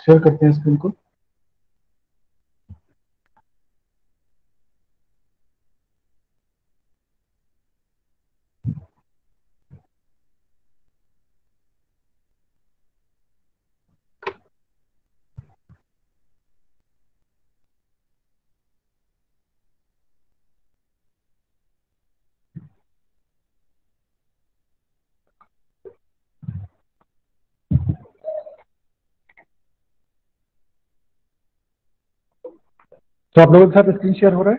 Share करते हैं screen को। तो आप लोगों के साथ स्क्रीन शेयर हो रहा है?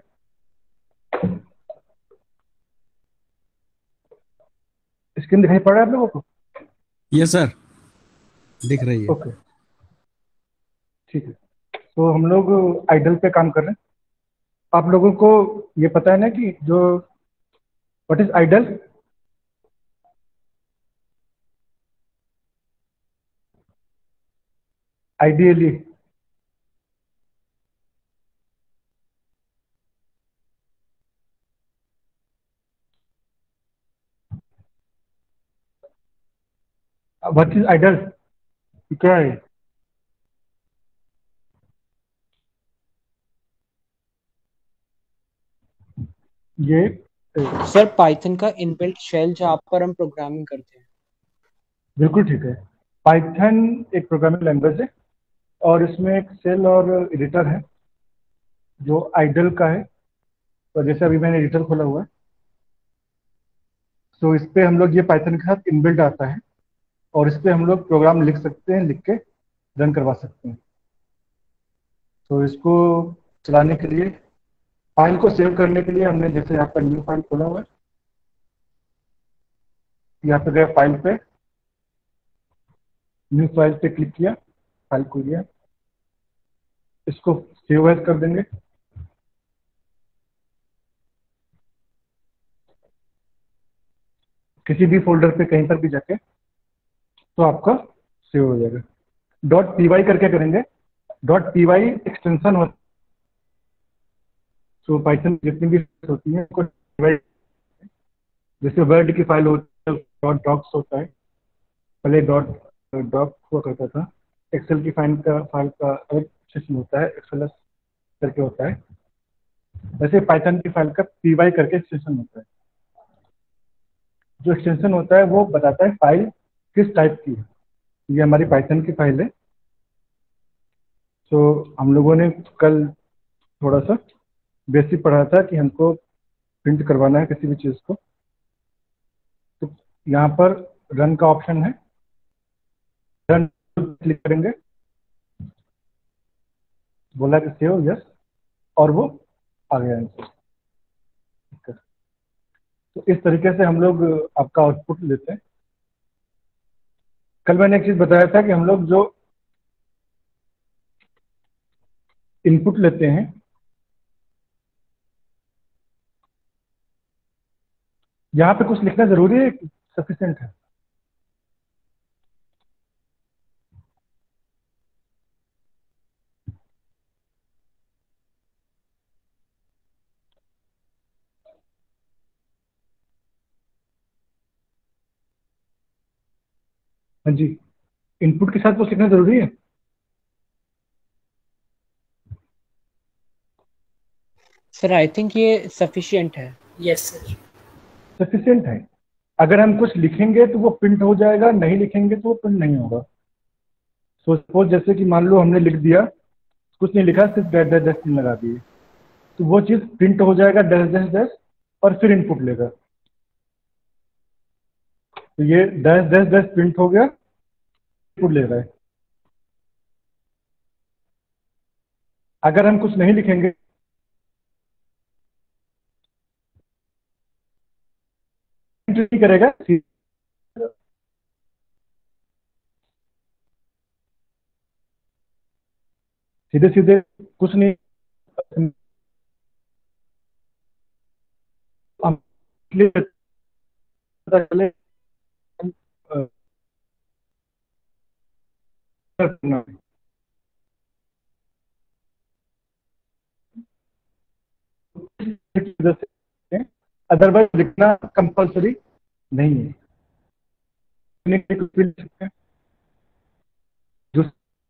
स्क्रीन दिखाई पड़ रहा है आप लोगों को? यस सर, दिख रही है। ओके, ठीक है। तो हम लोग आइडल पे काम कर रहे हैं। आप लोगों को ये पता है ना कि जो what is IDLE? Ideally what is IDLE क्या है? ये सर पाइथन का इनबिल्ट शेल जहाँ पर हम प्रोग्रामिंग करते हैं। बिल्कुल ठीक है। पाइथन एक प्रोग्रामिंग लैंग्वेज है और इसमें एक सेल और एडिटर है जो आइडल का है। तो जैसे अभी मैंने एडिटर खोला हुआ है, तो इस पे हम लोग ये पाइथन के साथ इनबिल्ट आता है और इस पे हम लोग प्रोग्राम लिख सकते हैं, लिख के रन करवा सकते हैं। तो इसको चलाने के लिए, फाइल को सेव करने के लिए हमने जैसे यहाँ पर न्यू फाइल खोला हुआ है, यहाँ पे गए फाइल पे, न्यू फाइल पे क्लिक किया, फाइल को लिया, इसको सेव एज कर देंगे। किसी भी फोल्डर पे कहीं पर भी जाके तो आपका सेव हो जाएगा। डॉट पी वाई करके करेंगे। डॉट पी वाई एक्सटेंशन होता है, तो पाइथन जितनी भी होती है उनको py, जैसे वर्ड की फाइल होती है डॉट डॉक्स होता है, पहले डॉट डॉक हुआ करता था। एक्सेल की फाइल का अलग सेक्शन होता है, एक्सएलएस करके होता है। वैसे पाइथन की फाइल का पी वाई करके एक्सटेंशन होता है। जो एक्सटेंशन होता है वो बताता है फाइल किस टाइप की है। ये हमारी पाइथन की फाइल है। तो हम लोगों ने कल थोड़ा सा बेसिक पढ़ा था कि हमको प्रिंट करवाना है किसी भी चीज़ को। तो यहाँ पर रन का ऑप्शन है, रन क्लिक करेंगे, बोला कि सेव यस, और वो आ गया आंसर। ठीक है। तो इस तरीके से हम लोग आपका आउटपुट लेते हैं। कल मैंने एक चीज बताया था कि हम लोग जो इनपुट लेते हैं, यहाँ पे कुछ लिखना जरूरी है, सफिशिएंट है? हाँ जी, इनपुट के साथ कुछ लिखना जरूरी है? सर आई थिंक ये सफिशिएंट है। Yes sir. सफिशिएंट है। अगर हम कुछ लिखेंगे तो वो प्रिंट हो जाएगा, नहीं लिखेंगे तो वो प्रिंट नहीं होगा। सो सपोज जैसे कि मान लो हमने लिख दिया, कुछ नहीं लिखा, सिर्फ डैश डैश डैश चिन्ह लगा दिए, तो वो चीज प्रिंट हो जाएगा डैश डैश डैश, और फिर इनपुट लेगा। तो ये डैश डैश डैश प्रिंट हो गया, इनपुट ले रहा है। अगर हम कुछ नहीं लिखेंगे, नहीं करेगा, सीधे सीधे कुछ नहीं। हम पता चले करना है। अदरवाइज लिखना कंपलसरी नहीं है। कुछ भी लिख सकते हैं। जो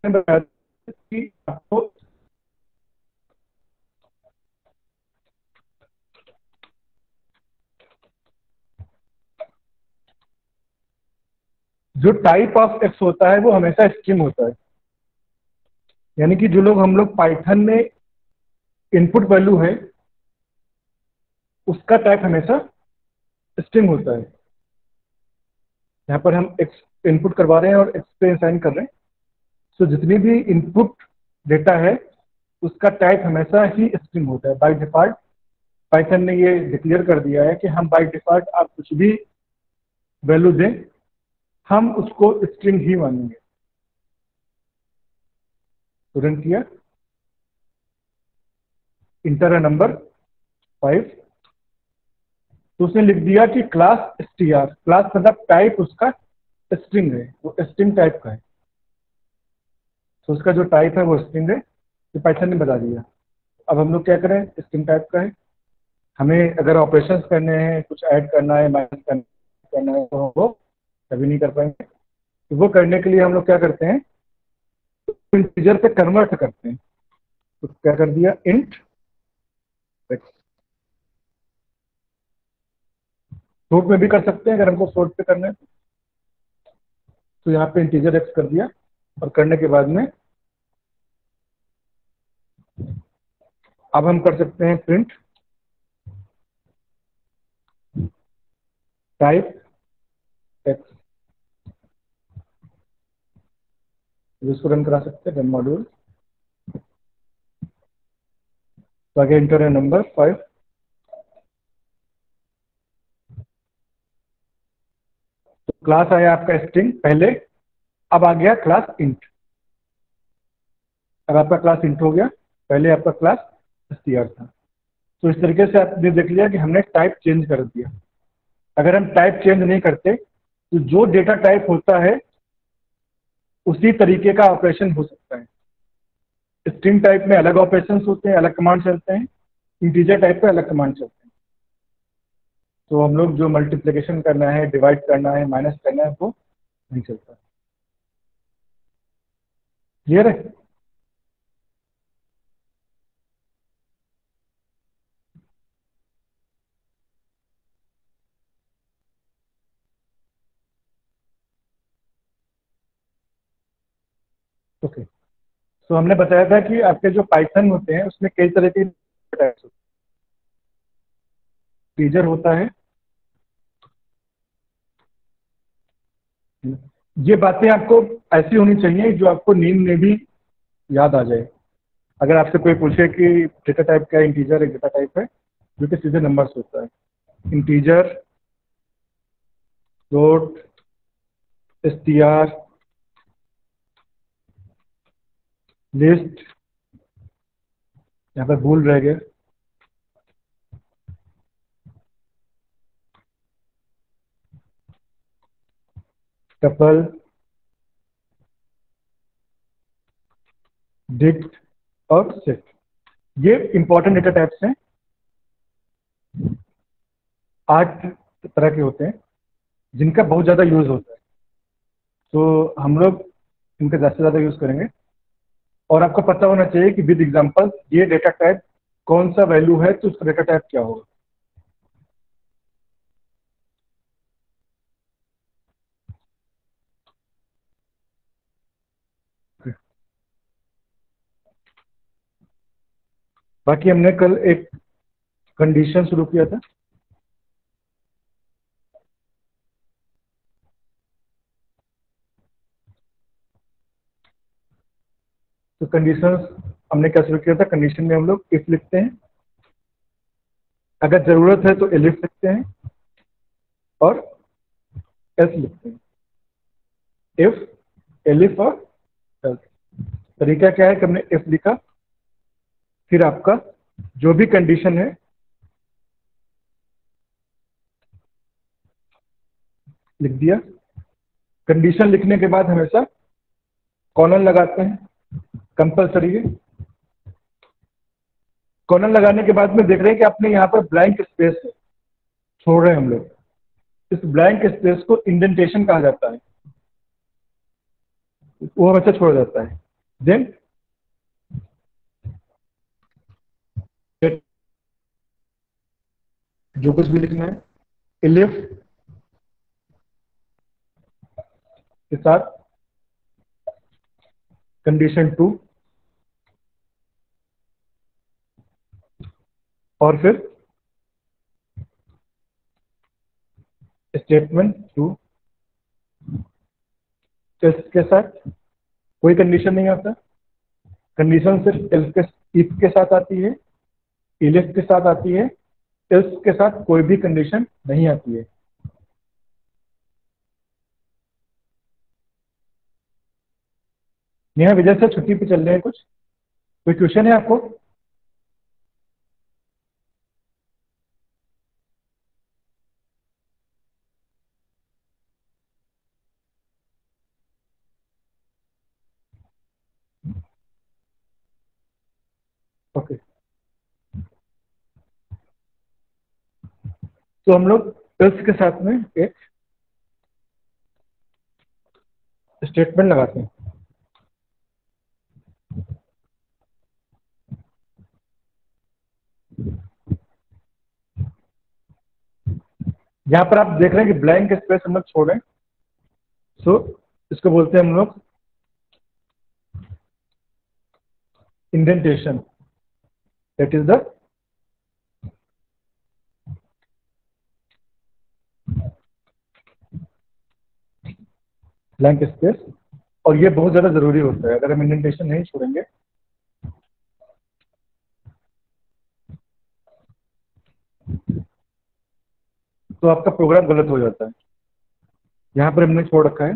बताया कि आपको जो टाइप ऑफ एक्स होता है वो हमेशा स्ट्रिंग होता है। यानी कि जो लोग हम लोग पाइथन में इनपुट वैल्यू है उसका टाइप हमेशा स्ट्रिंग होता है। यहाँ पर हम एक्स इनपुट करवा रहे हैं और एक्स पे असाइन कर रहे हैं, तो जितनी भी इनपुट डेटा है उसका टाइप हमेशा ही स्ट्रिंग होता है बाय डिफॉल्ट। पाइथन ने ये डिक्लेयर कर दिया है कि हम बाय डिफॉल्ट आप कुछ भी वैल्यू दें हम उसको स्ट्रिंग ही मानेंगे। तुरंत किया इंटर अ नंबर 5, तो उसने लिख दिया कि क्लास str, क्लास मतलब टाइप उसका स्ट्रिंग है, वो स्ट्रिंग टाइप का है, तो उसका जो टाइप है वो स्ट्रिंग है, ये पाइथन ने बता दिया। अब हम लोग क्या करें, स्ट्रिंग टाइप का है, हमें अगर ऑपरेशंस करने हैं, कुछ ऐड करना है, माइनस करना है, तो हम वो कभी नहीं कर पाएंगे। तो वो करने के लिए हम लोग क्या करते हैं, इंटीजर पे कन्वर्ट करते हैं। तो क्या कर दिया, इंट एक्स। फ्लोट में भी कर सकते हैं अगर हमको फ्लोट पे करना है, तो यहाँ पे इंटीजर एक्स कर दिया, और करने के बाद में अब हम कर सकते हैं प्रिंट टाइप एक्स, इसको रन करा सकते हैं, रन मॉड्यूल। तो आगे इंटर है नंबर 5, तो क्लास आया आपका स्ट्रिंग पहले, अब आ गया क्लास इंट। अब आपका क्लास इंट हो गया, पहले आपका क्लास str था। तो इस तरीके से आपने देख लिया कि हमने टाइप चेंज कर दिया। अगर हम टाइप चेंज नहीं करते तो जो डेटा टाइप होता है उसी तरीके का ऑपरेशन हो सकता है। स्ट्रिंग टाइप में अलग ऑपरेशन होते हैं, अलग कमांड चलते हैं, इंटीजर टाइप पे अलग कमांड चलते हैं। तो हम लोग जो मल्टीप्लिकेशन करना है, डिवाइड करना है, माइनस करना है, वो नहीं चलता। क्लियर है? ओके, तो हमने बताया था कि आपके जो पाइथन होते हैं उसमें कई तरह के टाइप्स होते हैं। इंटीजर होता है, ये बातें आपको ऐसी होनी चाहिए जो आपको नींद में भी याद आ जाए। अगर आपसे कोई पूछे कि डेटा टाइप क्या है, इंटीजर एक डेटा टाइप है जो कि सीधे नंबर्स होता है। इंटीजर, फ्लोट, str, लिस्ट, यहाँ पर भूल रह गए, टपल, डिक्ट और सेट, ये इंपॉर्टेंट डेटा टाइप्स हैं। 8 तरह के होते हैं जिनका बहुत ज़्यादा यूज होता है, तो हम लोग इनका ज़्यादा से ज़्यादा यूज करेंगे। और आपको पता होना चाहिए कि विद एग्जांपल ये डेटा टाइप कौन सा वैल्यू है तो उसका डेटा टाइप क्या होगा। बाकी हमने कल एक कंडीशन शुरू किया था, तो कंडीशंस हमने क्या शुरू किया था, कंडीशन में हम लोग इफ लिखते हैं, अगर जरूरत है तो एलिफ लिखते हैं, और एस लिखते हैं। इफ, एलिफ और एल्स। तरीका क्या है कि हमने इफ लिखा, फिर आपका जो भी कंडीशन है लिख दिया। कंडीशन लिखने के बाद हमेशा कॉलन लगाते हैं, कंपलसरी है। कॉलन लगाने के बाद में देख रहे हैं कि आपने यहाँ पर ब्लैंक स्पेस है, छोड़ रहे हैं हम लोग, इस ब्लैंक स्पेस को इंडेंटेशन कहा जाता है, वो हमेशा छोड़ जाता है। देन जो कुछ भी लिखना है, इलिफ के साथ कंडीशन 2 और फिर स्टेटमेंट 2। इसके साथ कोई कंडीशन नहीं आता, कंडीशन सिर्फ इफ के साथ आती है, इलिफ के साथ आती है, एल्स के साथ कोई भी कंडीशन नहीं आती है। नेहा विजय से छुट्टी पे चल रहे हैं कुछ, कोई क्वेश्चन है आपको? ओके, तो हम लोग एल्स के साथ में एक स्टेटमेंट लगाते हैं। यहाँ पर आप देख रहे हैं कि ब्लैंक स्पेस हम लोग छोड़ रहे हैं, सो इसको बोलते हैं हम लोग indentation, that is the blank space. और ये बहुत ज्यादा जरूरी होता है, अगर हम इंडेंटेशन नहीं छोड़ेंगे तो आपका प्रोग्राम गलत हो जाता है। यहाँ पर हमने छोड़ रखा है,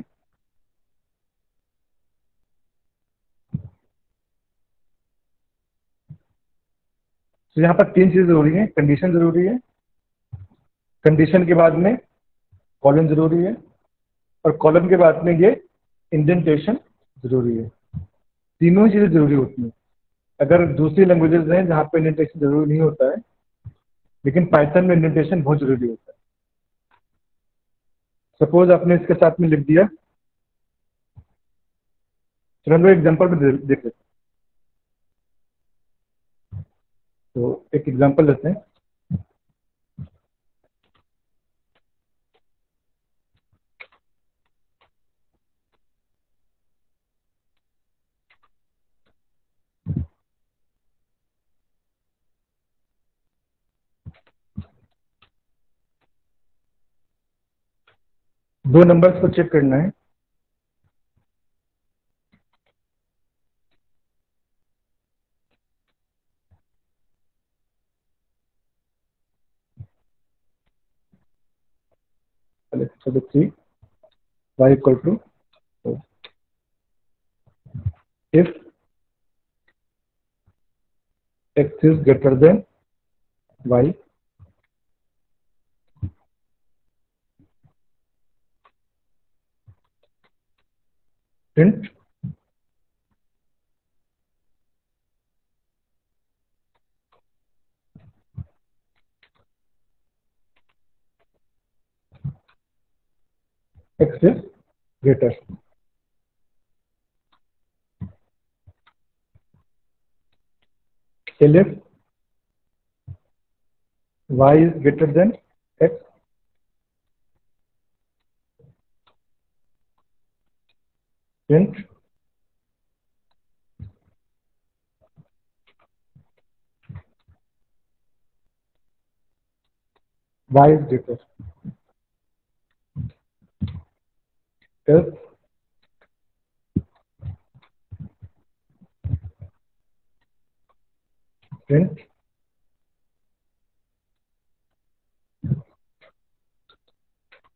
तो यहाँ पर तीन चीजें जरूरी है, कंडीशन जरूरी है, कंडीशन के बाद में कॉलन जरूरी है, और कॉलन के बाद में ये इंडेंटेशन जरूरी है। तीनों ही चीजें जरूरी होती हैं। अगर दूसरी लैंग्वेजेस हैं जहाँ पे इंडेंटेशन जरूरी नहीं होता है, लेकिन पाइथन में इंडेंटेशन बहुत जरूरी होता है। सपोज आपने इसके साथ में लिख दिया, चलो हम लोग एग्जाम्पल में देख लेते हैं। तो एक एग्जाम्पल लेते हैं। दो नंबर्स को चेक करना है, चलो 3 y equal to if x is greater than y, print x is greater. if y is greater than x, print y is greater, else print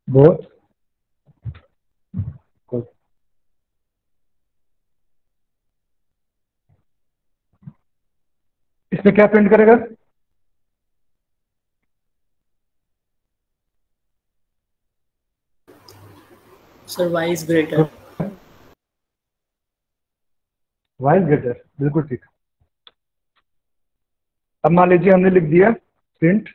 both equal। इसमें क्या प्रिंट करेगा? Sir y is greater. y is greater, बिल्कुल ठीक। अब मान लीजिए हमने लिख दिया प्रिंट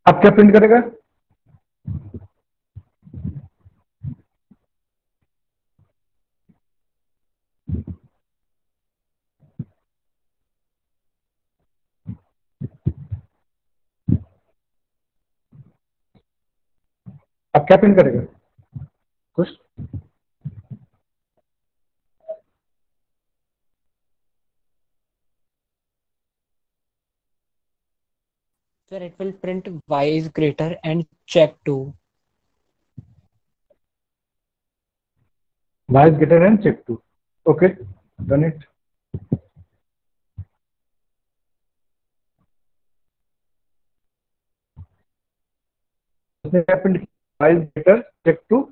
अब क्या प्रिंट करेगा? अब क्या प्रिंट करेगा कुछ? Sir, it will print y is greater and check 2. Y is greater than check 2. Okay, done it. उसने क्या प्रिंट किया? Y is greater check 2.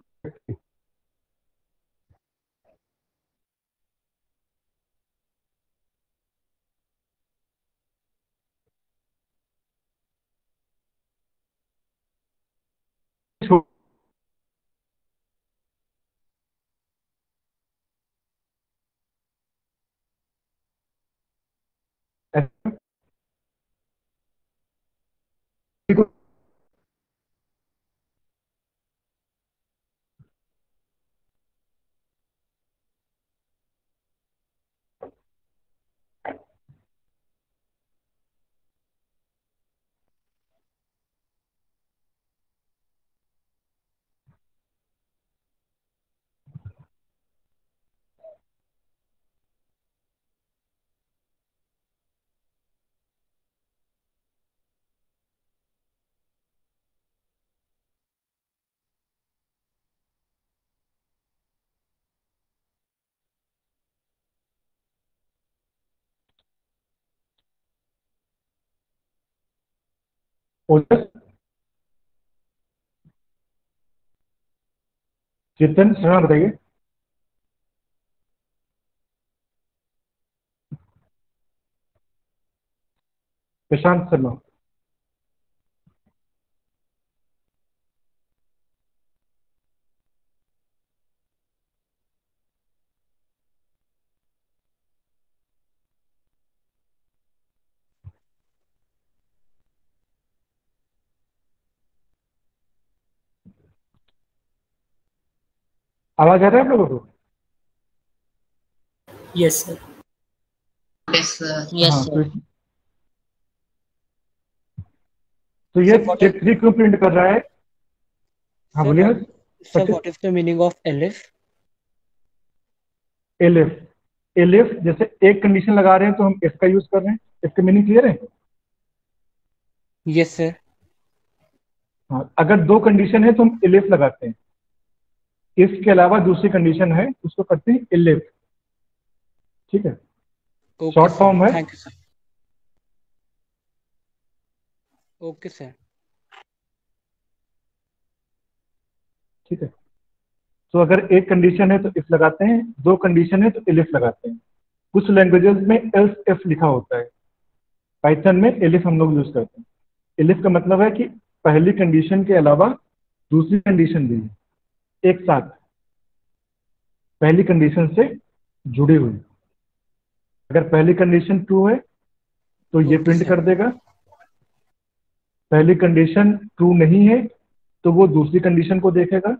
Chetan Sharma बताइए। प्रशांत शर्मा। आवाज आ रहा है आप लोगों को? Yes, sir. Yes, sir. Yes, हाँ, sir. तो ये Sir, what चेक is 3 क्यों प्रिंट कर रहा है? हाँ sir, बोलिए। sir, what is the meaning of elif? Elif. Elif जैसे एक कंडीशन लगा रहे हैं तो हम इसका यूज कर रहे हैं। इसका मीनिंग क्लियर है? Yes, sir. हाँ, अगर दो कंडीशन है तो हम एलिफ लगाते हैं। इसके अलावा दूसरी कंडीशन है उसको करते हैं एलिफ। ठीक है, Okay, शॉर्ट sir. फॉर्म है। Thank you, sir. Okay, sir. ठीक है, तो अगर एक कंडीशन है तो इफ लगाते हैं, दो कंडीशन है तो एलिफ लगाते हैं। कुछ लैंग्वेजेस में एल्स इफ लिखा होता है, पाइथन में एलिफ हम लोग यूज करते हैं। एलिफ का मतलब है कि पहली कंडीशन के अलावा दूसरी कंडीशन भी है एक साथ, पहली कंडीशन से जुड़ी हुई। अगर पहली कंडीशन ट्रू है तो ये Okay, प्रिंट sir. कर देगा। पहली कंडीशन ट्रू नहीं है तो वो दूसरी कंडीशन को देखेगा।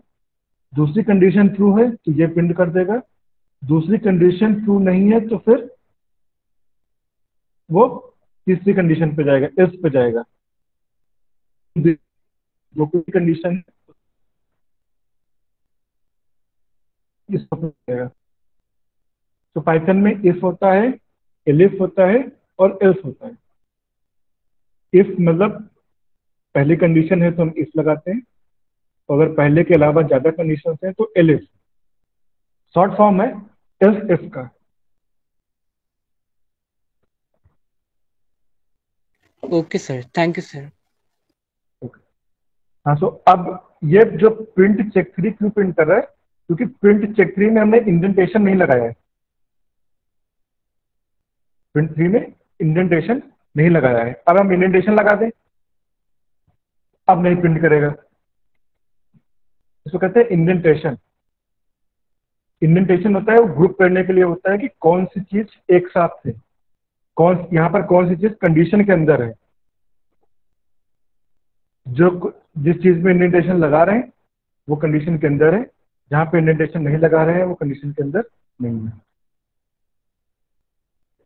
दूसरी कंडीशन ट्रू है तो ये प्रिंट कर देगा। दूसरी कंडीशन ट्रू नहीं है तो फिर वो तीसरी कंडीशन पे जाएगा, एल्स पे जाएगा। जो कोई कंडीशन इस पे जाएगा। तो पाइथन में इफ होता है, एलिफ होता है और एल्स होता है। इफ मतलब पहली कंडीशन है तो हम इफ लगाते हैं, और अगर पहले के अलावा ज्यादा कंडीशन है तो एलिफ। शॉर्ट फॉर्म है एल्स इफ का। Okay, sir. Thank you, sir. हाँ, तो अब ये जो प्रिंट चेक 3 क्यों प्रिंट कर रहा है? क्योंकि प्रिंट चेक 3 में हमने इंडेंटेशन नहीं लगाया है। प्रिंट 3 में इंडेंटेशन नहीं लगाया है। अब हम इंडेंटेशन लगा दें, अब नहीं प्रिंट करेगा। इसको कहते हैं इंडेंटेशन। इंडेंटेशन होता है वो ग्रुप करने के लिए होता है कि कौन सी चीज एक साथ है, कौन यहाँ पर कौन सी चीज कंडीशन के अंदर है। जो जिस चीज में इंडेंटेशन लगा रहे हैं वो कंडीशन के अंदर है, जहां पे इंडेंटेशन नहीं लगा रहे हैं वो कंडीशन के अंदर नहीं है।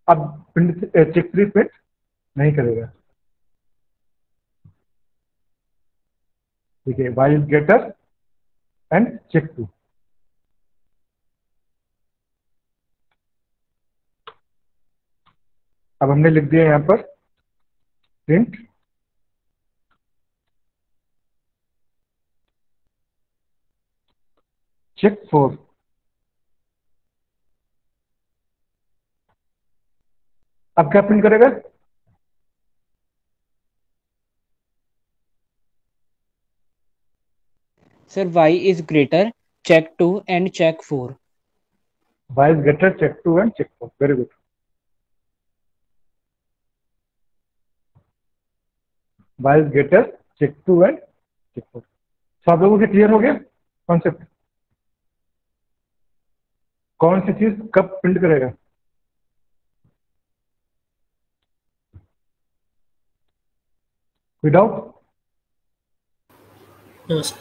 अब प्रिंट चेक 3 प्रिंट नहीं करेगा। ठीक है, y is greater and check 2। अब हमने लिख दिया यहां पर प्रिंट चेक 4। अब क्या प्रिंट करेगा? Sir y is greater check 2 and check 4। Y is greater check 2 and check 4। Very good. Y is greater check 2 and check 4। सब लोगों से क्लियर हो गया कॉन्सेप्ट? कौन सी चीज कब प्रिंट करेगा? Without No, sir.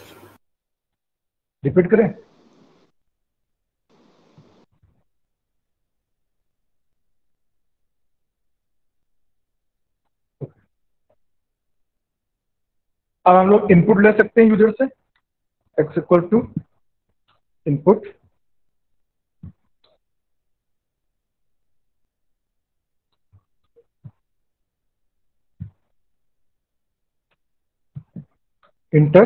रिपीट करें? अब हम लोग इनपुट ले सकते हैं यूजर से। x equal to input enter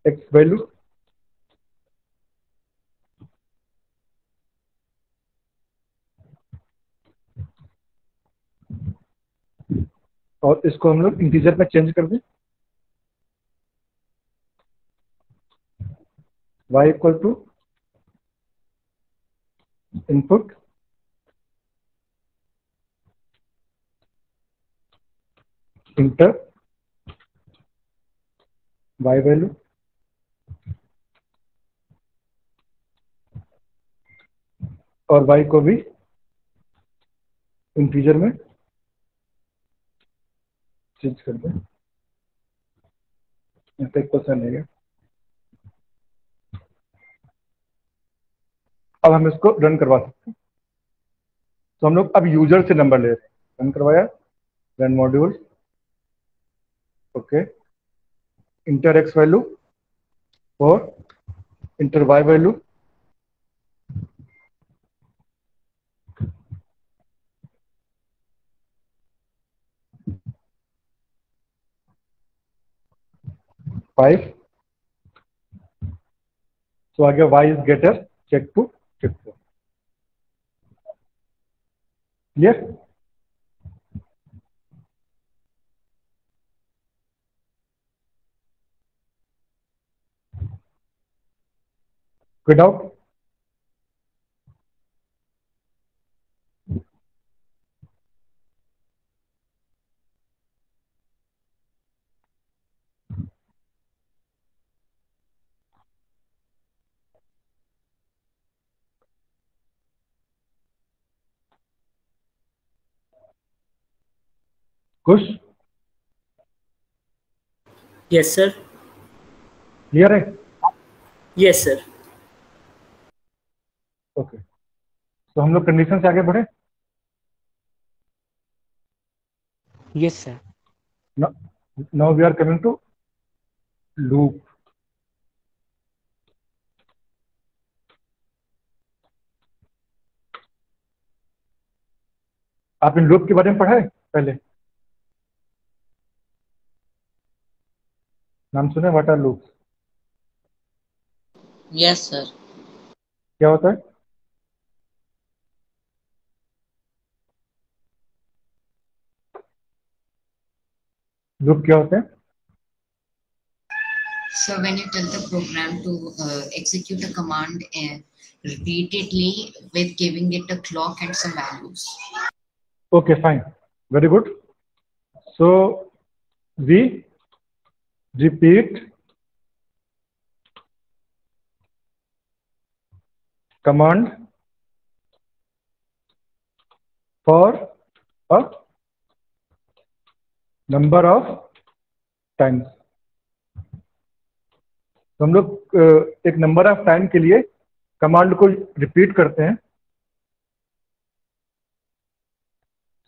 x value और इसको हम लोग इंटीजर में चेंज कर दें। y equal to input enter y value और y को भी इंटीजर में चेंज कर दें। यहाँ पे क्वेश्चन है। अब हम इसको रन करवा सकते हैं। तो हम लोग अब यूजर से नंबर ले रहे हैं। रन करवाया, run module, okay, enter X value और इंटर वाई वैल्यू, फाइव। तो आ गया Y is greater check two check 4। Clear? कोई डाउट? खुश? Yes, sir. क्लियर है? Yes, sir. ओके, तो हम लोग कंडीशन से आगे बढ़े। Yes sir. Now we are coming to loop. आप इन लूप के बारे में पढ़ा है पहले? नाम सुने? What are loop? Yes, sir. क्या होता है? लूप क्या होते हैं? So when you tell the program to execute a command repeatedly with giving it a clock and some values. Okay, fine, very good. So we repeat command for a number of times. तो हम लोग एक number of time के लिए command को repeat करते हैं,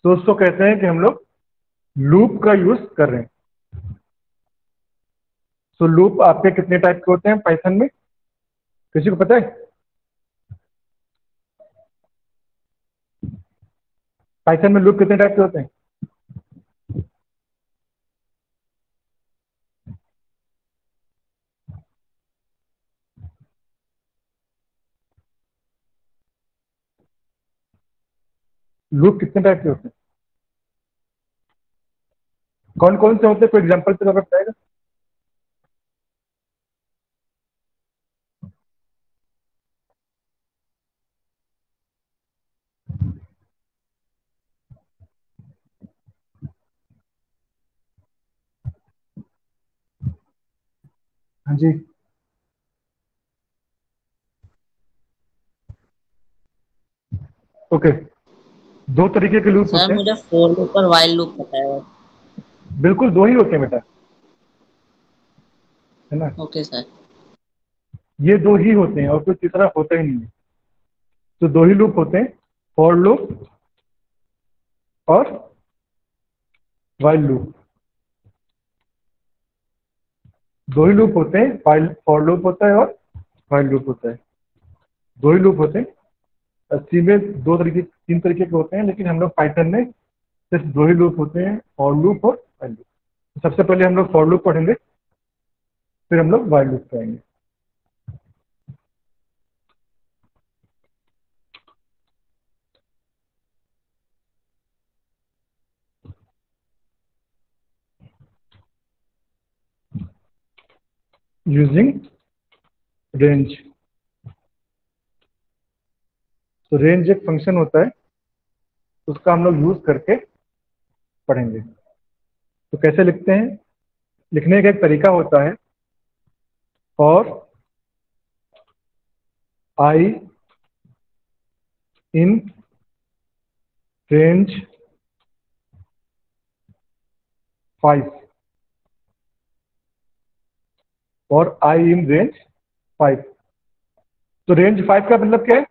तो उसको कहते हैं कि हम लोग लूप का यूज कर रहे हैं। तो लूप आपके कितने टाइप के होते हैं पाइथन में, किसी को पता है? पाइथन में लूप कितने टाइप के होते हैं? लूप कितने टाइप के होते हैं? कौन कौन से होते हैं, कोई एग्जांपल से अगर बताएगा? हाँ जी। ओके, दो तरीके के लूप सर होते हैं। मुझे फोर लूप और वाइल लूप पता है। बिल्कुल दो ही होते हैं बेटा, है ना? Okay sir. ये दो ही होते हैं और कोई तीसरा होता ही नहीं है। तो दो ही लूप होते हैं, फॉर लूप और वाइल लूप। दो ही लूप होते हैं, फॉर लूप होता है और वाइल लूप होता है। दो ही लूप होते हैं। सी में दो तरीके, तीन तरीके के होते हैं, लेकिन हम लोग पाइथन में सिर्फ दो ही लूप होते हैं, फॉर लूप और वाइल लूप। तो सबसे पहले हम लोग फॉर लूप पढ़ेंगे, फिर हम लोग वाइल लूप पढ़ेंगे। Using range. तो रेंज एक फंक्शन होता है, उसका हम लोग यूज करके पढ़ेंगे। तो कैसे लिखते हैं? लिखने का एक तरीका होता है, फॉर आई इन रेंज 5, और आई इन रेंज 5। तो रेंज 5 का मतलब क्या है?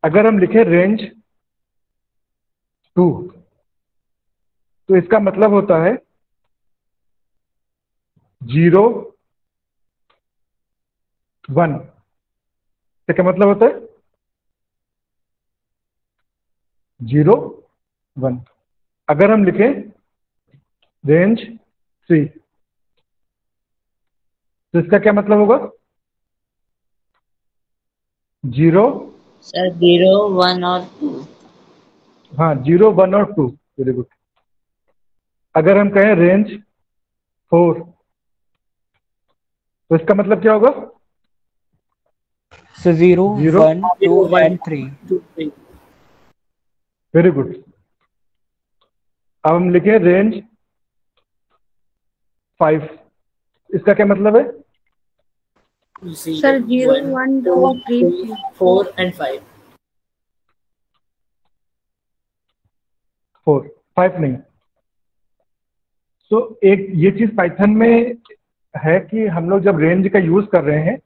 अगर हम लिखें रेंज 2, तो इसका मतलब होता है 0 1। तो क्या मतलब होता है? 0 1। अगर हम लिखें रेंज 3, तो इसका क्या मतलब होगा? 0। सर 0 1 और 2। हाँ, 0 1 और 2। Very good. अगर हम कहें रेंज 4, तो इसका मतलब क्या होगा? So 0, 0। 1, 2 0, 1, and 3. 2, 3. Very good. अब हम लिखें रेंज 5, इसका क्या मतलब है? 0, Sir, 0, 1, 1, 2, 2, 3, 3, 4 and 5. 4 5 नहीं। तो एक ये चीज पाइथन में है कि हम लोग जब रेंज का यूज कर रहे हैं,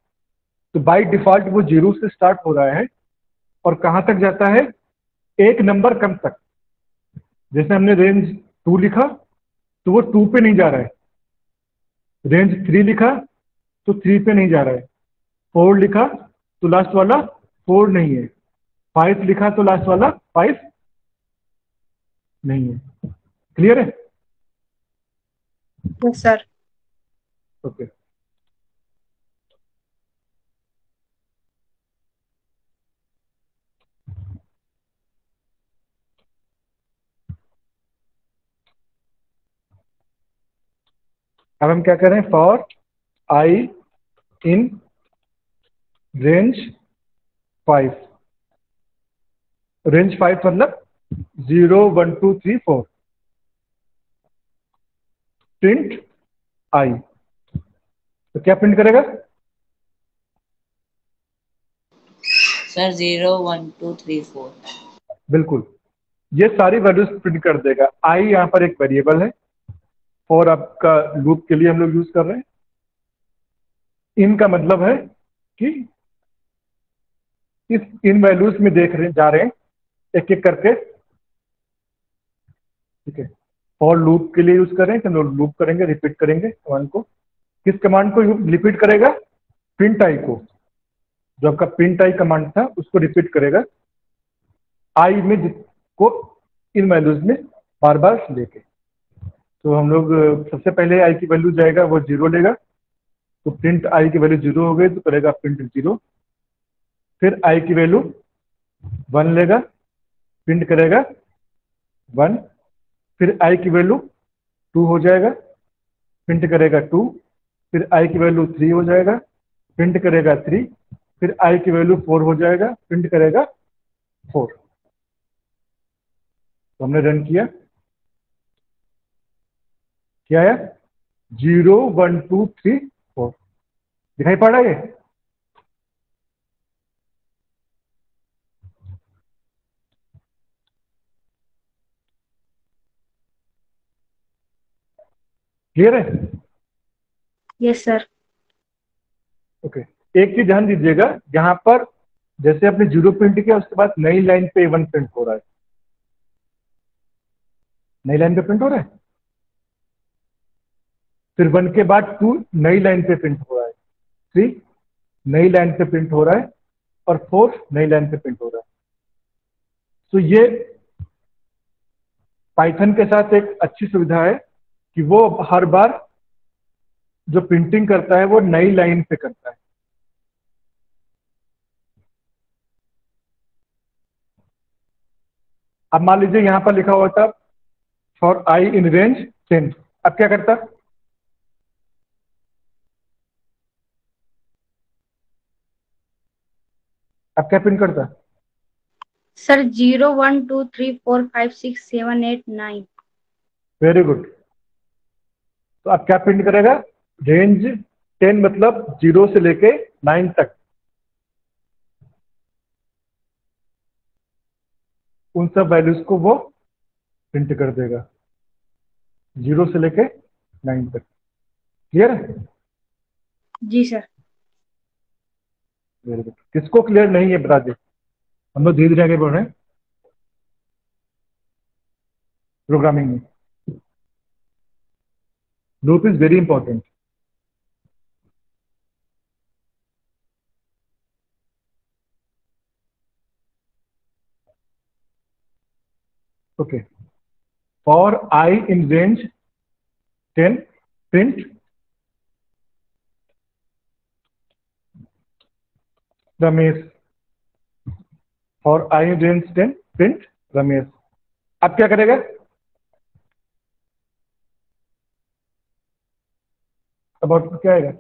तो बाय डिफॉल्ट वो 0 से स्टार्ट हो रहा है और कहां तक जाता है? एक नंबर कम तक। जैसे हमने रेंज 2 लिखा, तो वो 2 पे नहीं जा रहा है। रेंज 3 लिखा तो 3 पे नहीं जा रहा है। 4 लिखा तो लास्ट वाला 4 नहीं है। 5 लिखा तो लास्ट वाला 5 नहीं है। क्लियर है? yes, sir. ओके। अब हम क्या करें? For I in range 5। Range 5 मतलब 0 1 2 3 4। Print I. तो क्या प्रिंट करेगा? सर 0 1 2 3 4। बिल्कुल, ये सारी वैल्यूज प्रिंट कर देगा। आई यहाँ पर एक वेरिएबल है, फॉर आपका लूप के लिए हम लोग यूज कर रहे हैं। इन का मतलब है कि इस इन वैल्यूज में देख रहे जा रहे हैं एक एक करके, ठीक है। फॉर लूप के लिए यूज कर रहे हैं, तो लूप करेंगे, रिपीट करेंगे कमांड को। किस कमांड को रिपीट करेगा? प्रिंट आई को, जो आपका प्रिंट आई कमांड था उसको रिपीट करेगा आई में को इन वैल्यूज में बार बार लेके। तो हम लोग सबसे पहले आई की वैल्यू जाएगा, वो 0 लेगा, तो प्रिंट आई की वैल्यू 0 हो गई तो करेगा प्रिंट 0। फिर आई की वैल्यू 1 लेगा, प्रिंट करेगा 1। फिर आई की वैल्यू 2 हो जाएगा, प्रिंट करेगा 2। फिर आई की वैल्यू 3 हो जाएगा, प्रिंट करेगा 3। फिर आई की वैल्यू 4 हो जाएगा, प्रिंट करेगा 4। तो हमने रन किया, क्या आया? 0 1 2 3 4। दिखाई पड़ रहा है ये? क्लियर है? Yes sir. ओके, एक चीज ध्यान दीजिएगा, यहां पर जैसे आपने 0 प्रिंट किया उसके बाद नई लाइन पे 1 प्रिंट हो रहा है। नई लाइन पे प्रिंट हो रहा है, फिर 1 के बाद 2 नई लाइन पे प्रिंट हो रहा है, 3 नई लाइन पे प्रिंट हो रहा है, और 4 नई लाइन पे प्रिंट हो रहा है। तो ये पाइथन के साथ एक अच्छी सुविधा है कि वो हर बार जो प्रिंटिंग करता है वो नई लाइन पे करता है। अब मान लीजिए यहां पर लिखा हुआ था फॉर आई इन रेंज 10, अब क्या करता? अब क्या प्रिंट करता? सर 0 1 2 3 4 5 6 7 8 9। Very good. तो अब क्या प्रिंट करेगा? रेंज 10 मतलब 0 से लेके 9 तक, उन सब वैल्यूज को वो प्रिंट कर देगा 0 से लेके 9 तक। क्लियर है? जी सर। Very good. किसको क्लियर नहीं है बता दे, हम लोग धीरे धीरे आगे बढ़ रहे हैं प्रोग्रामिंग में। Loop is very important. Okay, for I in range 10 print Ramesh. For I in range 10 print Ramesh. अब क्या करेगा? अब आउटपुट क्या आएगा?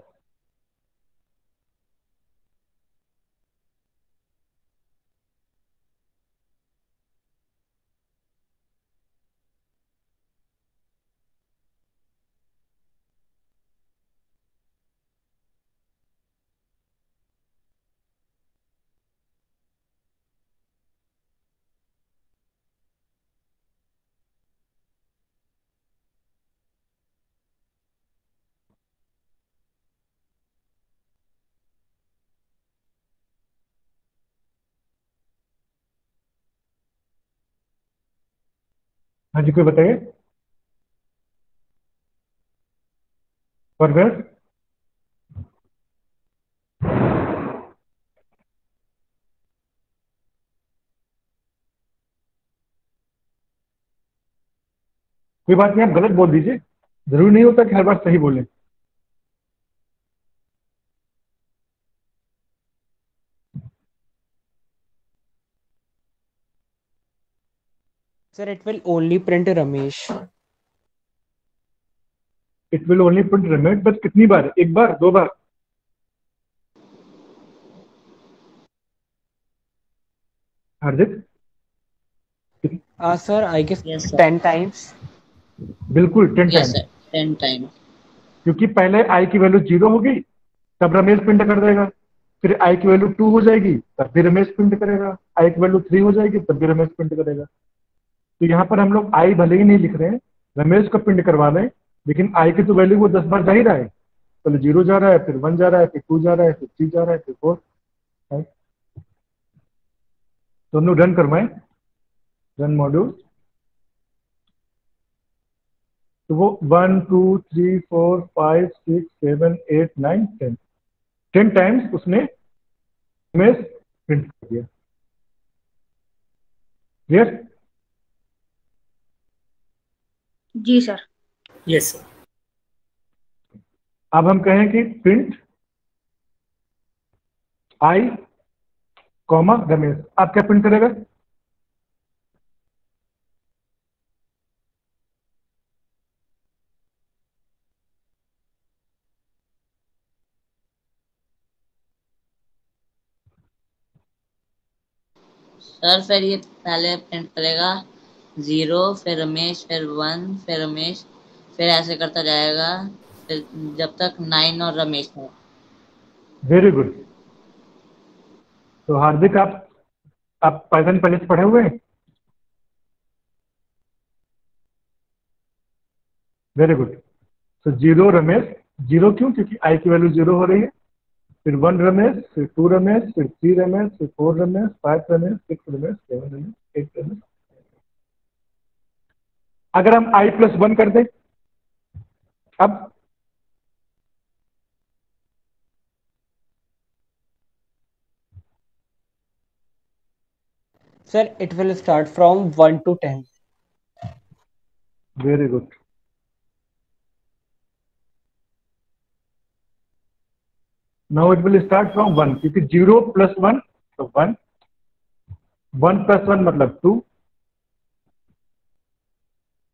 हाँ जी, कोई बताइए। परवेज? कोई बात नहीं, आप गलत बोल दीजिए, जरूरी नहीं होता कि हर बार सही बोलें। Sir, it will only print Ramesh. It will only print Ramesh, बस कितनी बार? एक बार, 2 बार? हार्दिक? Sir, I guess Yes sir। 10 times. बिल्कुल 10 Yes टाइम, sir। 10 times। क्योंकि पहले आई की वैल्यू 0 होगी, तब रमेश प्रिंट कर देगा, फिर आई की वैल्यू 2 हो जाएगी तब भी रमेश प्रिंट करेगा, आई की वैल्यू 3 हो जाएगी तब भी रमेश प्रिंट करेगा। तो यहाँ पर हम लोग आई भले ही नहीं लिख रहे हैं, रमेश को प्रिंट करवा रहे हैं, लेकिन आई की तो वैल्यू वो 10 बार जा ही रहा है। पहले 0 जा रहा है, फिर 1 जा रहा है, फिर 2 जा रहा है, फिर 3 जा रहा है, फिर 4 है। तो हम लोग रन करवाएं, रन मॉड्यूल। तो वो 1 2 3 4 5 6 7 8 9 10 टाइम्स उसने इमेज प्रिंट कर दिया। क्लियर? जी सर। Yes sir. अब हम कहें कि प्रिंट आई कॉमा रमेश, आप क्या प्रिंट करेगा? सर फिर ये पहले प्रिंट करेगा 0, फिर रमेश, फिर 1, फिर रमेश, फिर ऐसे करता जाएगा फिर जब तक 9 और रमेश हो। Very good. तो हार्दिक, आप पाइथन पहले से पढ़े हुए हैं? Very good. तो 0 रमेश, 0 क्यों? क्योंकि आई की वैल्यू 0 हो रही है। फिर 1 रमेश, फिर 2 रमेश, फिर 3 रमेश, फिर 4 रमेश, 5 रमेश, 6 रमेश, 7 रमेश, 8 रमेश। अगर हम आई प्लस 1 कर दें, अब Sir, it will start from 1 to 10. Very good. Now it will start from 1, क्योंकि 0 प्लस 1 तो 1, 1 प्लस 1 मतलब 2।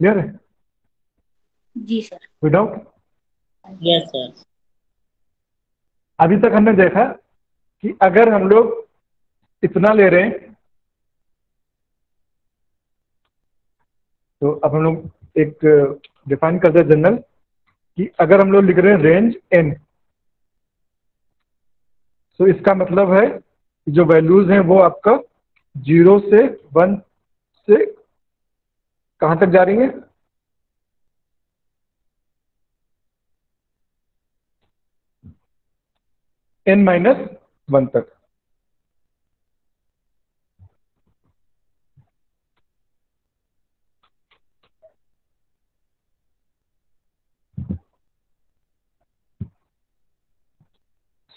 क्लियर है? जी सर। विदाउट। Yes sir. अभी तक हमने देखा कि अगर हम लोग इतना ले रहे हैं, तो अब हम लोग एक डिफाइन करते हैं जनरल कि अगर हम लोग लिख रहे हैं रेंज n, तो इसका मतलब है कि जो वैल्यूज हैं वो आपका 0 से 1 से कहां तक जा रही हैं? n-1 तक।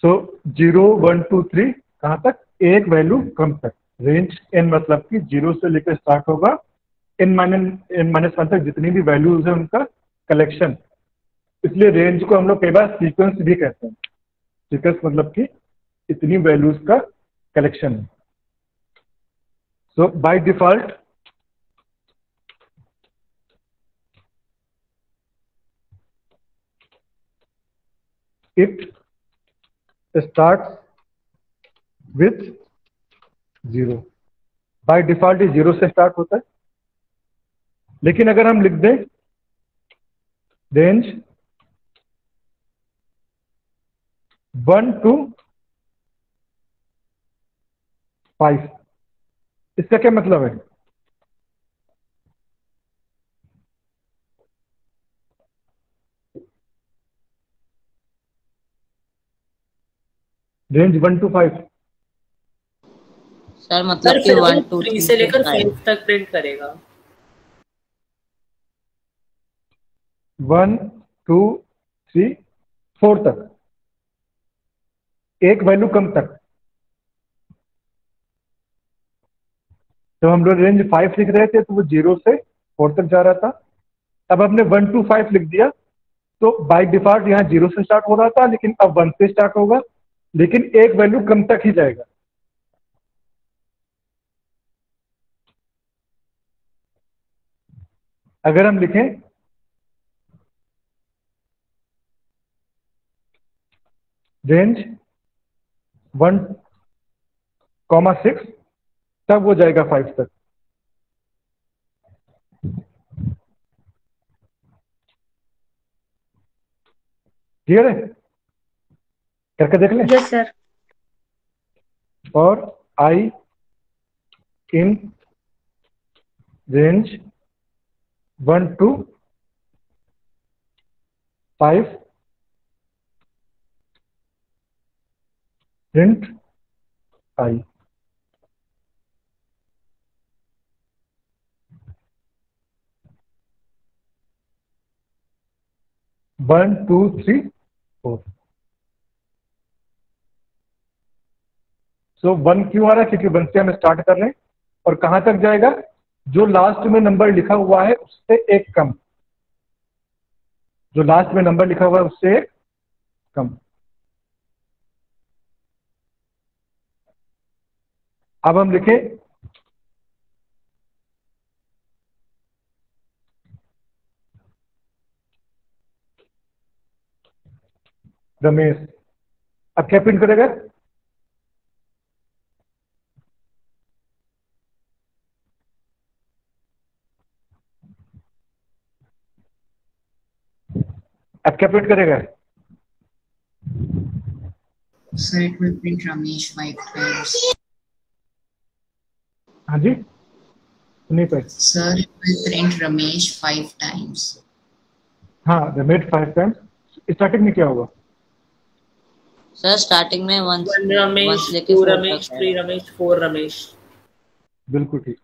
सो 0 1 2 3 कहां तक? एक वैल्यू कम तक। रेंज n मतलब कि 0 से लेकर स्टार्ट होगा n-1 तक जितनी भी वैल्यूज है उनका कलेक्शन। इसलिए रेंज को हम लोग कई बार सीक्वेंस भी कहते हैं। सीक्वेंस मतलब कि इतनी वैल्यूज का कलेक्शन है। So by default it start with 0। By default ये 0 से स्टार्ट होता है। लेकिन अगर हम लिख दें रेंज 1 to 5, इसका क्या मतलब है? रेंज 1 to 5, सर सर मतलब कि फिर वो 1 2 3 3 से लेकर 4 5। 5 तक प्रिंट करेगा। 1 2 3 4 तक, एक वैल्यू कम तक। जब हम लोग रेंज 5 लिख रहे थे तो वो 0 से 4 तक जा रहा था। अब हमने 1 to 5 लिख दिया तो बाय डिफॉल्ट यहाँ 0 से स्टार्ट हो रहा था, लेकिन अब 1 से स्टार्ट होगा, लेकिन एक वैल्यू कम तक ही जाएगा। अगर हम लिखें रेंज 1,6 तब वो जाएगा 5 तक। क्लियर है? करके देख लें। Yes sir. For I in range 1 to 5 print I. One two three four. So 1 क्यों आ रहा है? क्योंकि 1 से हम स्टार्ट कर रहे हैं और कहां तक जाएगा? जो लास्ट में नंबर लिखा हुआ है उससे एक कम, जो लास्ट में नंबर लिखा हुआ है उससे एक कम। अब हम लिखें रमेश। अब क्या प्रिंट करेगा? अब क्या प्रिंट करेगा? Sir, it will print Ramesh 5 times. हाँ जी, सुनिए तो। Sir, it will print Ramesh 5 times. हाँ, रमेश 5 टाइम्स। स्टार्टिंग में क्या होगा? सर स्टार्टिंग में 1 1 रमेश, से लेके 2 4 रमेश, तक 3 है। रमेश, 4 रमेश। बिल्कुल ठीक।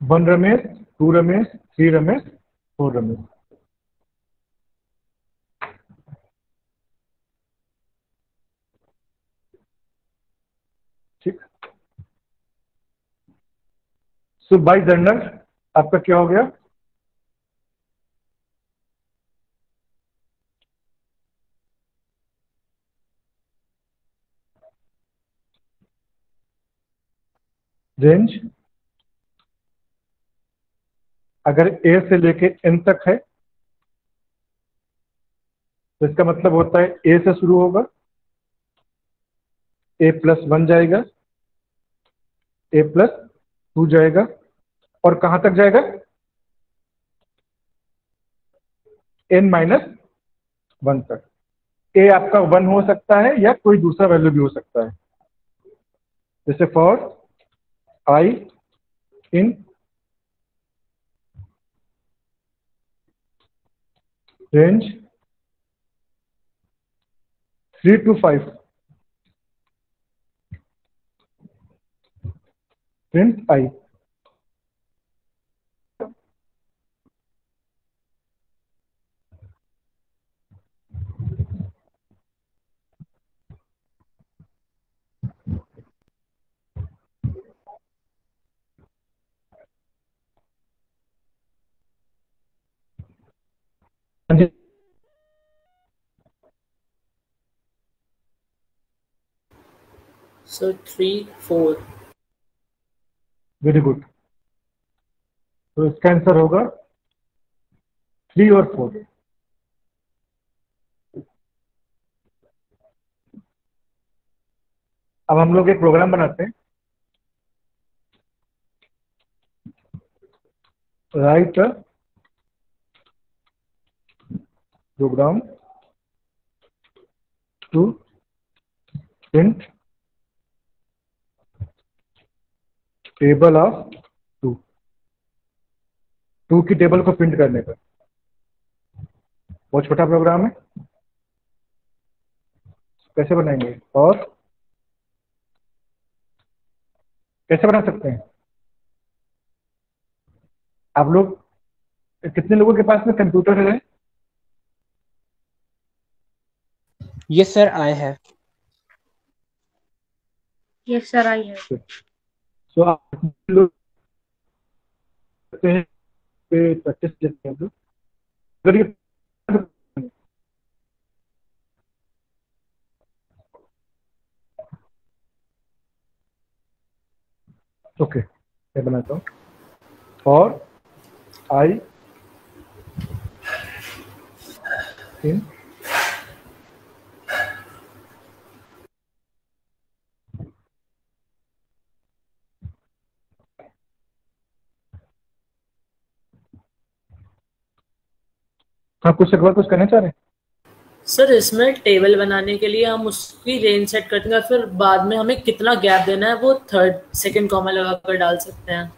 1 रमेश, 2 रमेश, 3 रमेश, 4 रमेश। ठीक। सो बाय जर्नल आपका क्या हो गया? रेंज अगर ए से लेके एन तक है तो इसका मतलब होता है ए से शुरू होगा, A+1 जाएगा, A+2 जाएगा और कहां तक जाएगा? n-1 तक। ए आपका 1 हो सकता है या कोई दूसरा वैल्यू भी हो सकता है। जैसे for I in range 3 to 5 print I. हाँ जी, So 3, 4. Very good. तो इसका आंसर होगा 3 और 4। अब हम लोग एक प्रोग्राम बनाते हैं। Write program to print table of 2। 2 की टेबल को प्रिंट करने का। बहुत छोटा प्रोग्राम है, कैसे बनाएंगे और कैसे बना सकते हैं? आप लोग कितने लोगों के पास में कंप्यूटर है? Yes, sir, I have. Yes, sir, I have. सो आप लोग करते हैं पे प्रैक्टिस करते हैं हम लोग। अगर ये ओके, मैं बनाता हूँ। और आई इन हाँ, कुछ एक बार कुछ कहना चाह रहे हैं? सर इसमें टेबल बनाने के लिए हम उसकी रेंज सेट करते हैं, फिर बाद में हमें कितना गैप देना है वो थर्ड सेकंड कॉमा लगा कर डाल सकते हैं।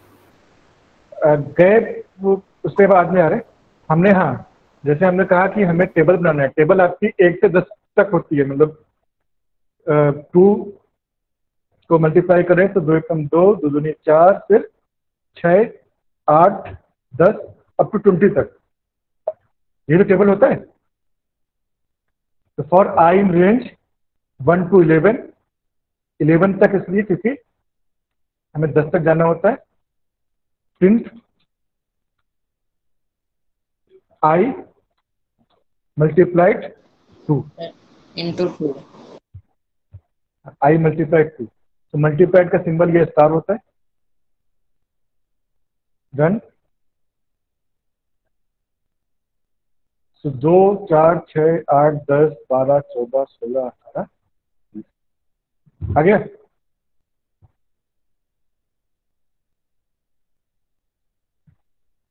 गैप वो उसके बाद में आ रहे हमने, हाँ जैसे हमने कहा कि हमें टेबल बनाना है, टेबल आपकी 1 से 10 तक होती है, मतलब 2 को मल्टीप्लाई करें तो 2 एकम 2, 2 दूनी 4, फिर 6, 8, 10 अप टू 20 तक, ये तो टेबल होता है। तो for I in range 1 to 11, 11 तक इसलिए क्योंकि हमें 10 तक जाना होता है। Print I multiplied 2 into 2. I multiplied 2, तो मल्टीप्लाइड का सिंबल ये स्टार होता है। रन। तो 2, 4, 6, 8, 10, 12, 14, 16, 18, 20 आ गया।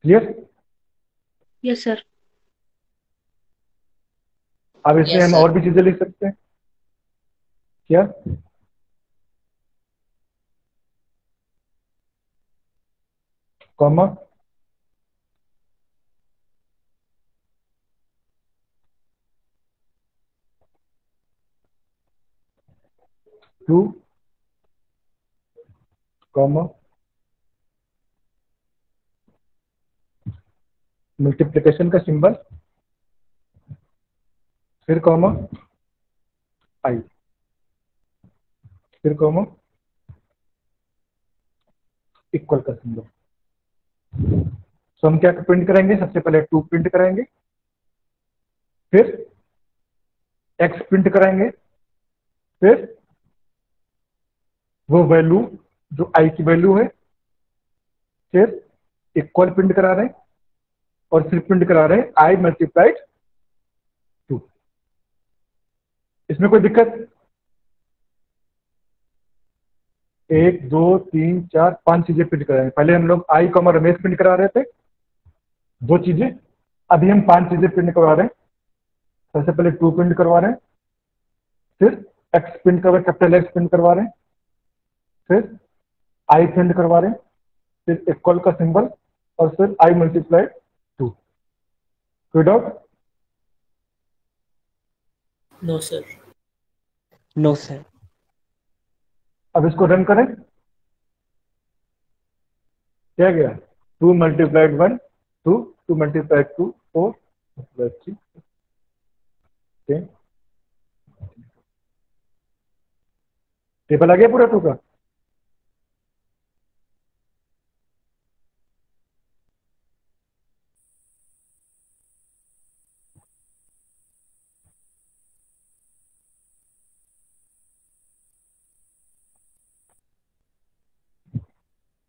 क्लियर? Yes sir. अब इसमें Yes, हम sir. और भी चीजें लिख सकते हैं क्या? कॉमा, टू, कॉमा, मल्टीप्लिकेशन का सिंबल, फिर कॉमा आई, फिर कॉमा इक्वल का सिंबल। तो हम क्या प्रिंट करेंगे? सबसे पहले 2 प्रिंट करेंगे, फिर x प्रिंट करेंगे, फिर वो वैल्यू जो i की वैल्यू है, फिर इक्वल प्रिंट करा रहे हैं और फिर प्रिंट करा रहे हैं i मल्टीप्लाइड 2। इसमें कोई दिक्कत? 1, 2, 3, 4, 5 चीजें प्रिंट कराएंगे। पहले हम लोग i कॉमा रमेश प्रिंट करा रहे थे 2 चीजें, अभी हम 5 चीजें प्रिंट करवा रहे हैं। सबसे पहले 2 प्रिंट करवा रहे हैं, फिर x प्रिंट करवा, कैपिटल X प्रिंट करवा रहे हैं, फिर i प्रिंट करवा रहे हैं, फिर इक्वल का सिंबल और फिर i मल्टीप्लाइड 2। कोई doubt? No sir. No sir. अब इसको रन करें। क्या गया? 2 मल्टीप्लाइड 1 2, 2 मल्टीप्लाइड 2 4, 3, 10। टेबल आ गया पूरा 2 का।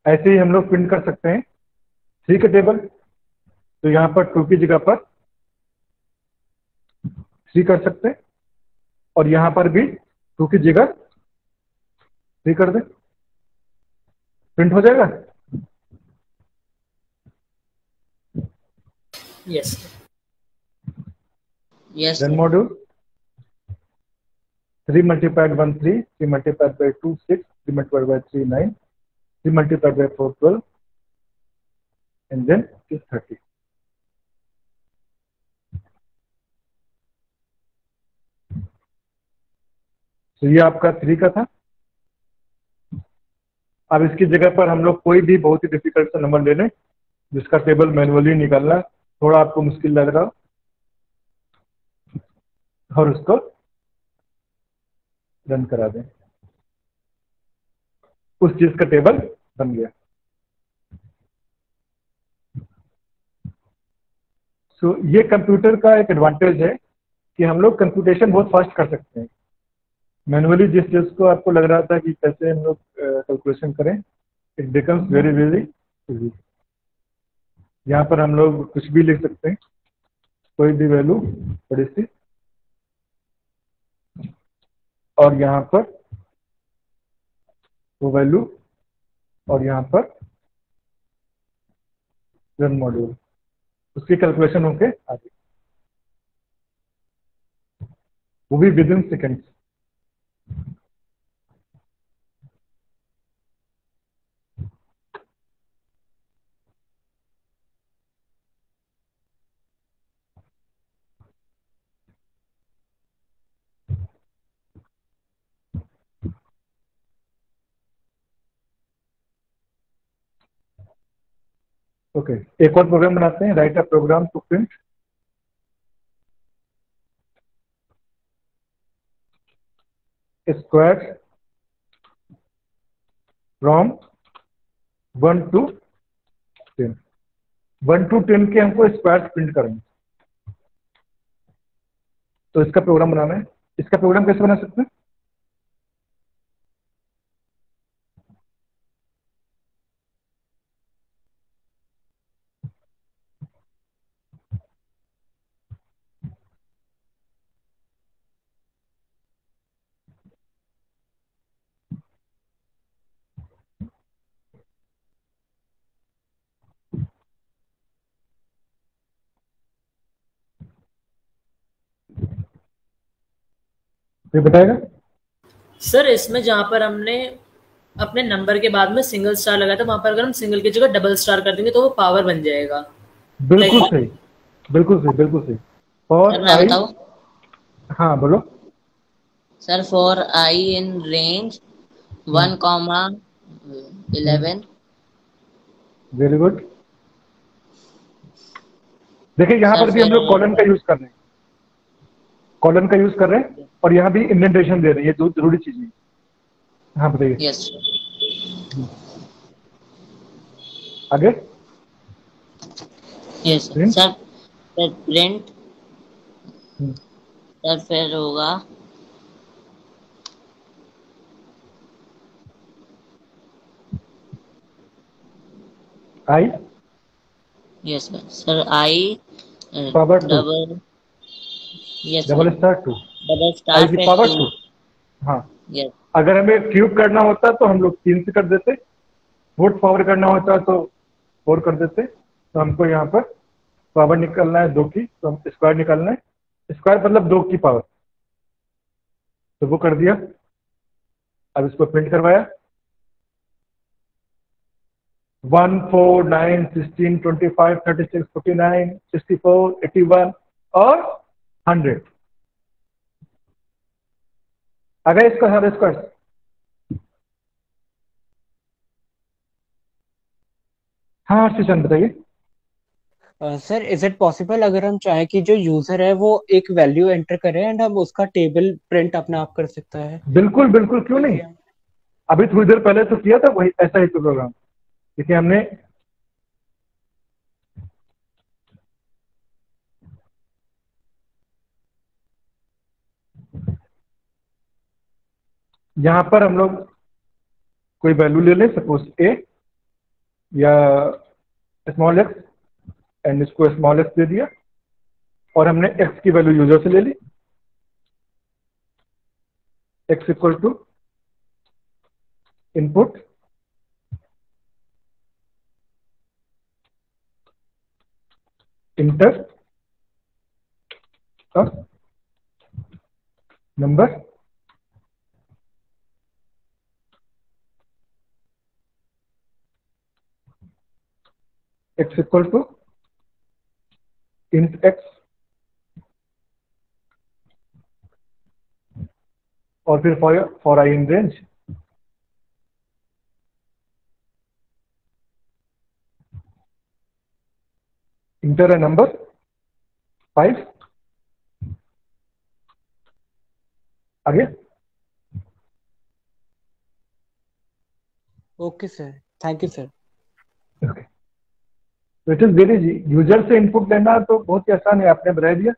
ऐसे ही हम लोग प्रिंट कर सकते हैं 3 का टेबल। तो यहाँ पर 2 की जगह पर 3 कर सकते हैं और यहाँ पर भी 2 की जगह 3 कर दें, प्रिंट हो जाएगा। Yes. Yes, run sir. Module 3 multiplied 1 3, 3 multiplied by 2 6, 3 multiplied by 3 9, 3 multiplied by 4 12 and then is 30। तो ये आपका 3 का था। अब इसकी जगह पर हम लोग कोई भी बहुत ही डिफिकल्ट सा नंबर ले लें जिसका टेबल मैनुअली निकालना थोड़ा आपको मुश्किल लग रहा हो, और उसको रन करा दें। उस चीज का टेबल बन गया। सो ये कंप्यूटर का एक एडवांटेज है कि हम लोग कंप्यूटेशन बहुत फास्ट कर सकते हैं। मैनुअली जिस चीज को आपको लग रहा था कि कैसे हम लोग कैलकुलेशन करें, it becomes very very easy. यहाँ पर हम लोग कुछ भी लिख सकते हैं, कोई भी वैल्यू बड़ी सी, और यहाँ पर वो वैल्यू, और यहाँ पर रन मॉड्यूल, उसकी कैलकुलेशन होके आ गई। वो भी विद इन सेकेंड्स। ओके, एक और प्रोग्राम बनाते हैं। Write a program to print square from 1 to 10। 1 to 10 के हमको स्क्वायर प्रिंट करेंगे, तो इसका प्रोग्राम बनाना है। इसका प्रोग्राम कैसे बना सकते हैं? ये बताएगा? सर इसमें जहाँ पर हमने अपने नंबर के बाद में सिंगल स्टार लगाया था, वहां पर अगर हम सिंगल की जगह डबल स्टार कर देंगे तो वो पावर बन जाएगा। बिल्कुल सही, बिल्कुल सही, बिल्कुल सही। और सर मैं आई, बताऊं? हाँ बोलो। Sir for I in range 1,11। Very good. देखिए यहाँ सर पर भी हम फिर लोग कॉलन का यूज कर रहे हैं, कॉलन का यूज कर रहे हैं, और यहाँ भी इंडेंटेशन दे रहे हैं। ये दो जरूरी चीजें। हाँ बताइए यस आगे। यस प्रिंट सर, फिर प्रिंट, सर फिर होगा I yes sir I power 2 double, yes double sir star 2, double I star की फिर पावर 2। 2। हाँ, यस अगर हमें क्यूब करना होता तो हम लोग 3 से कर देते, फोर्थ पावर करना होता तो 4 कर देते। तो हमको यहाँ पर पावर निकालना है 2 की, तो हम स्क्वायर निकालना है। स्क्वायर मतलब 2 की पावर, तो वो कर दिया। अब इसको प्रिंट करवाया। 1 4 9 16 25 36 49 64 81 और 100 आ गए इसका सारे स्क्वायर। हाँ श्रीचंद बताइए। सर इज इट पॉसिबल अगर हम चाहें कि जो यूजर है वो एक वैल्यू एंटर करे एंड हम उसका टेबल प्रिंट अपने आप कर सकता है? बिल्कुल बिल्कुल, क्यों नहीं। अभी थोड़ी देर पहले तो किया था वही ऐसा ही प्रोग्राम। देखिए हमने यहां पर हम लोग कोई वैल्यू ले लें, सपोज ए या स्मॉल एक्स, एंड इसको स्मॉल एक्स दे दिया, और हमने एक्स की वैल्यू यूजर से ले ली। X equal to input enter number x equal to int x, और फिर for I in range enter a number 5। आगे okay sir, thank you sir. It is very, user से इनपुट लेना तो बहुत ही आसान है, आपने बता दिया।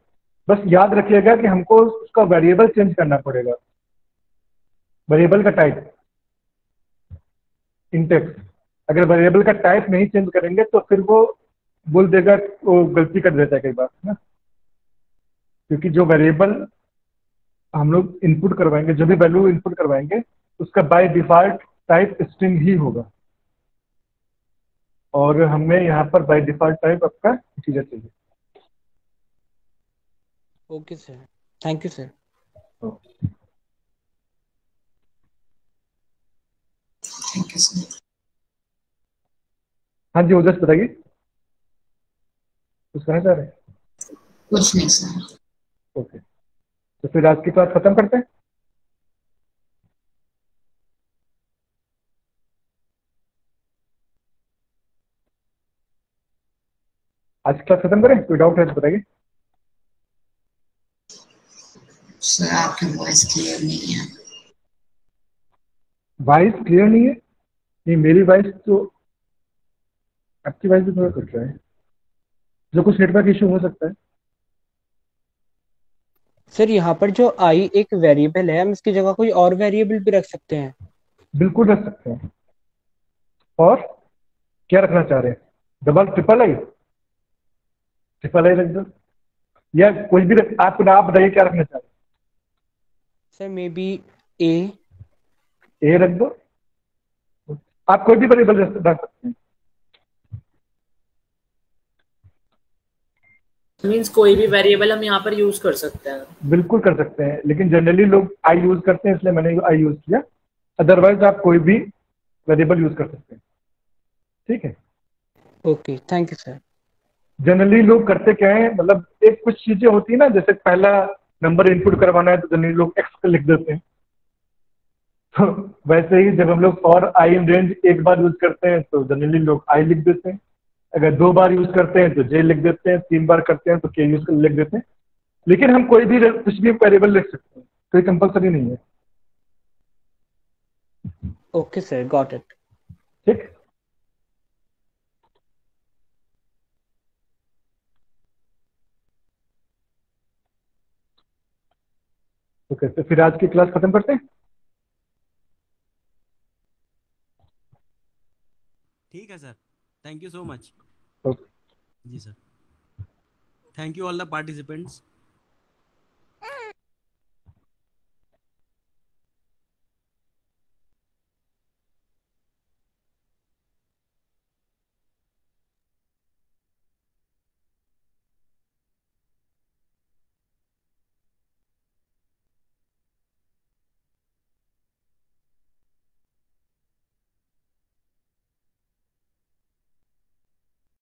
बस याद रखिएगा कि हमको उसका वेरिएबल चेंज करना पड़ेगा, वेरिएबल का टाइप इंटेक्स। अगर वेरिएबल का टाइप नहीं चेंज करेंगे तो फिर वो बोल देगा, वो गलती कर देता है कई बार ना। क्योंकि जो वेरिएबल हम लोग इनपुट करवाएंगे, जो भी वैल्यू इनपुट करवाएंगे, उसका बाय डिफॉल्ट टाइप स्ट्रिंग ही होगा, और हमें यहाँ पर बाय डिफॉल्ट टाइप आपका इंटीजर चाहिए। Okay sir, thank you sir. Thank you sir. हाँ जी ओजस बताइए, कुछ कहना चाह रहे हैं? कुछ नहीं सर। ओके, तो फिर आज की क्लास खत्म करते हैं। आज की क्लास खत्म करें, कोई डाउट है तो बताइए। सर आपकी वॉइस क्लियर नहीं है। वॉइस क्लियर नहीं है? नहीं, मेरी वॉइस तो, आपकी वॉइस भी थोड़ा कट रहा है, जो कुछ नेटवर्क इशू हो सकता है। सर यहाँ पर जो आई एक वेरिएबल है, हम इसकी जगह कोई और वेरिएबल भी रख सकते हैं? बिल्कुल रख सकते हैं। और क्या रखना चाह रहे हैं? Double triple I? Triple I रख दो, या कुछ भी आप बताइए क्या रखना चाह रहे सर मे बी ए। हैं? ए रख दो, आप कोई भी वेरिएबल रख सकते हैं। मीन्स कोई भी वेरिएबल हम यहाँ पर यूज कर सकते हैं। बिल्कुल कर सकते हैं, लेकिन जनरली लोग आई यूज करते हैं, इसलिए मैंने आई यूज किया। अदरवाइज आप कोई भी वेरिएबल यूज कर सकते हैं, ठीक है। Okay, thank you sir. Generally लोग करते क्या है, मतलब एक कुछ चीजें होती है ना, जैसे पहला नंबर इनपुट करवाना है तो जनरली लोग एक्स लिख देते हैं। तो वैसे ही जब हम लोग और आई इन रेंज एक बार यूज करते हैं तो जनरली लोग आई लिख देते हैं। अगर दो बार यूज करते हैं तो जे लिख देते हैं, तीन बार करते हैं तो के यूज कर लिख देते हैं। लेकिन हम कोई भी कुछ भी वेरिएबल लिख सकते हैं, कोई कंपलसरी नहीं है, ओके सर, गॉट इट। ठीक। ओके, तो फिर आज की क्लास खत्म करते हैं। ठीक है sir, thank you so much. Okay. जी sir, thank you all the participants.